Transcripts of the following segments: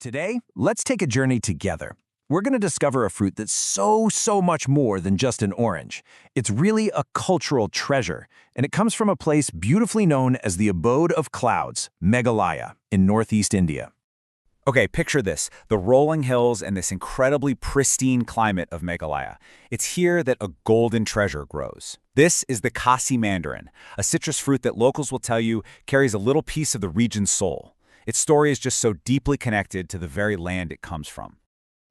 Today, let's take a journey together. We're going to discover a fruit that's so much more than just an orange. It's really a cultural treasure, and it comes from a place beautifully known as the abode of clouds, Meghalaya, in northeast India. Okay, picture this, the rolling hills and this incredibly pristine climate of Meghalaya. It's here that a golden treasure grows. This is the Khasi Mandarin, a citrus fruit that locals will tell you carries a little piece of the region's soul. Its story is just so deeply connected to the very land it comes from.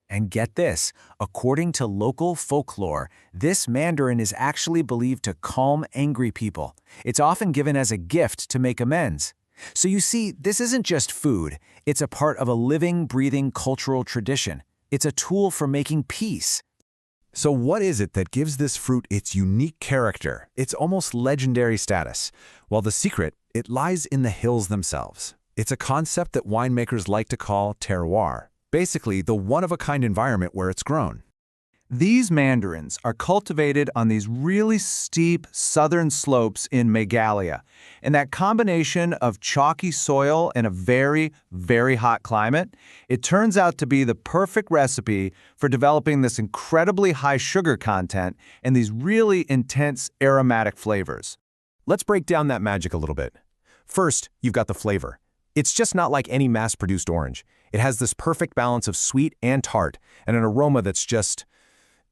And get this, according to local folklore, this mandarin is actually believed to calm angry people. It's often given as a gift to make amends. So you see, this isn't just food, it's a part of a living, breathing cultural tradition. It's a tool for making peace. So what is it that gives this fruit its unique character, its almost legendary status? Well, the secret, it lies in the hills themselves. It's a concept that winemakers like to call terroir, basically the one-of-a-kind environment where it's grown. These mandarins are cultivated on these really steep southern slopes in Meghalaya, and that combination of chalky soil and a very hot climate, it turns out to be the perfect recipe for developing this incredibly high sugar content and these really intense aromatic flavors. Let's break down that magic a little bit. First, you've got the flavor. It's just not like any mass-produced orange. It has this perfect balance of sweet and tart, and an aroma that's just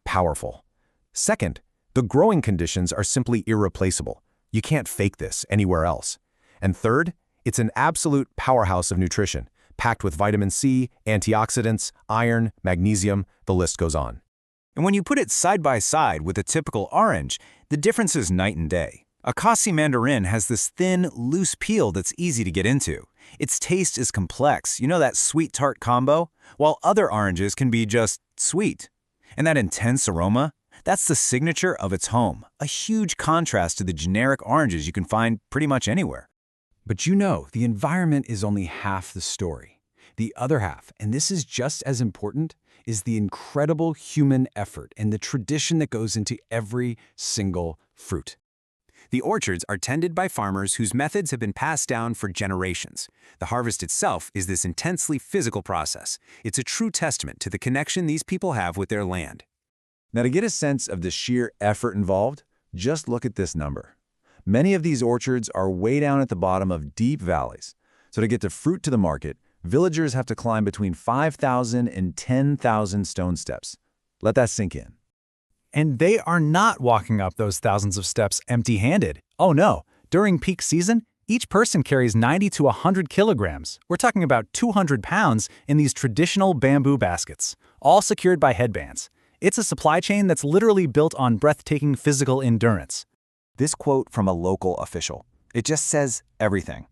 powerful. Second, the growing conditions are simply irreplaceable. You can't fake this anywhere else. And third, it's an absolute powerhouse of nutrition, packed with vitamin C, antioxidants, iron, magnesium, the list goes on. And when you put it side by side with a typical orange, the difference is night and day. A Khasi Mandarin has this thin, loose peel that's easy to get into. Its taste is complex, you know, that sweet-tart combo? While other oranges can be just sweet. And that intense aroma? That's the signature of its home, a huge contrast to the generic oranges you can find pretty much anywhere. But you know, the environment is only half the story. The other half, and this is just as important, is the incredible human effort and the tradition that goes into every single fruit. The orchards are tended by farmers whose methods have been passed down for generations. The harvest itself is this intensely physical process. It's a true testament to the connection these people have with their land. Now, to get a sense of the sheer effort involved, just look at this number. Many of these orchards are way down at the bottom of deep valleys. So to get the fruit to the market, villagers have to climb between 5,000 and 10,000 stone steps. Let that sink in. And they are not walking up those thousands of steps empty-handed. Oh no, during peak season, each person carries 90 to 100 kilograms. We're talking about 200 pounds in these traditional bamboo baskets, all secured by headbands. It's a supply chain that's literally built on breathtaking physical endurance. This quote from a local official, it just says everything.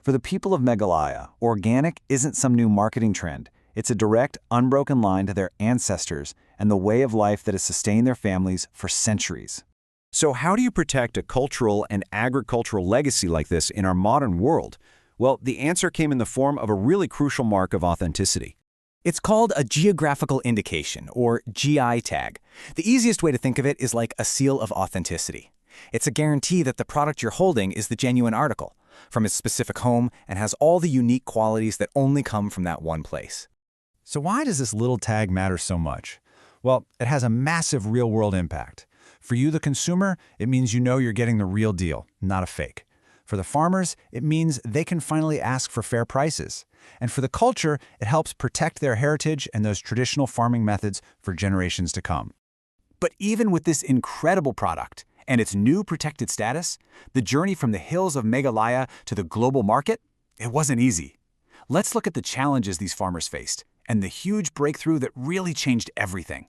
For the people of Meghalaya, organic isn't some new marketing trend. It's a direct, unbroken line to their ancestors and the way of life that has sustained their families for centuries. So how do you protect a cultural and agricultural legacy like this in our modern world? Well, the answer came in the form of a really crucial mark of authenticity. It's called a geographical indication, or GI tag. The easiest way to think of it is like a seal of authenticity. It's a guarantee that the product you're holding is the genuine article, from its specific home, and has all the unique qualities that only come from that one place. So why does this little tag matter so much? Well, it has a massive real-world impact. For you, the consumer, it means you know you're getting the real deal, not a fake. For the farmers, it means they can finally ask for fair prices. And for the culture, it helps protect their heritage and those traditional farming methods for generations to come. But even with this incredible product and its new protected status, the journey from the hills of Meghalaya to the global market, it wasn't easy. Let's look at the challenges these farmers faced and the huge breakthrough that really changed everything.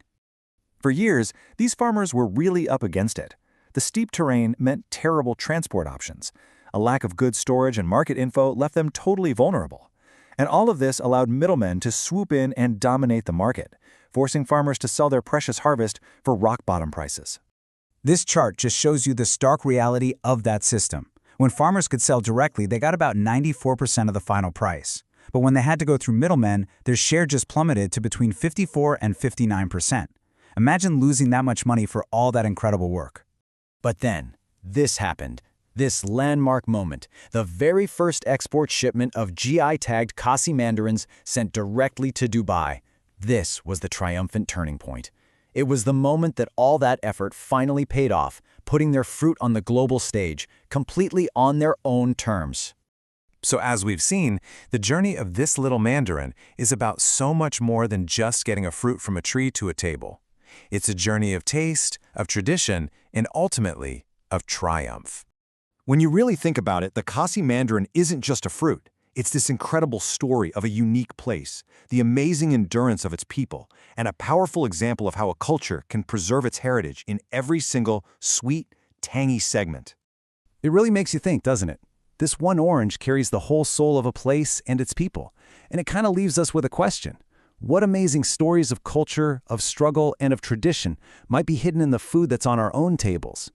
For years, these farmers were really up against it. The steep terrain meant terrible transport options. A lack of good storage and market info left them totally vulnerable. And all of this allowed middlemen to swoop in and dominate the market, forcing farmers to sell their precious harvest for rock-bottom prices. This chart just shows you the stark reality of that system. When farmers could sell directly, they got about 94% of the final price. But when they had to go through middlemen, their share just plummeted to between 54 and 59%. Imagine losing that much money for all that incredible work. But then, this happened. This landmark moment, the very first export shipment of GI-tagged Khasi mandarins sent directly to Dubai. This was the triumphant turning point. It was the moment that all that effort finally paid off, putting their fruit on the global stage, completely on their own terms. So as we've seen, the journey of this little mandarin is about so much more than just getting a fruit from a tree to a table. It's a journey of taste, of tradition, and ultimately, of triumph. When you really think about it, the Khasi Mandarin isn't just a fruit. It's this incredible story of a unique place, the amazing endurance of its people, and a powerful example of how a culture can preserve its heritage in every single sweet, tangy segment. It really makes you think, doesn't it? This one orange carries the whole soul of a place and its people, and it kind of leaves us with a question. What amazing stories of culture, of struggle, and of tradition might be hidden in the food that's on our own tables?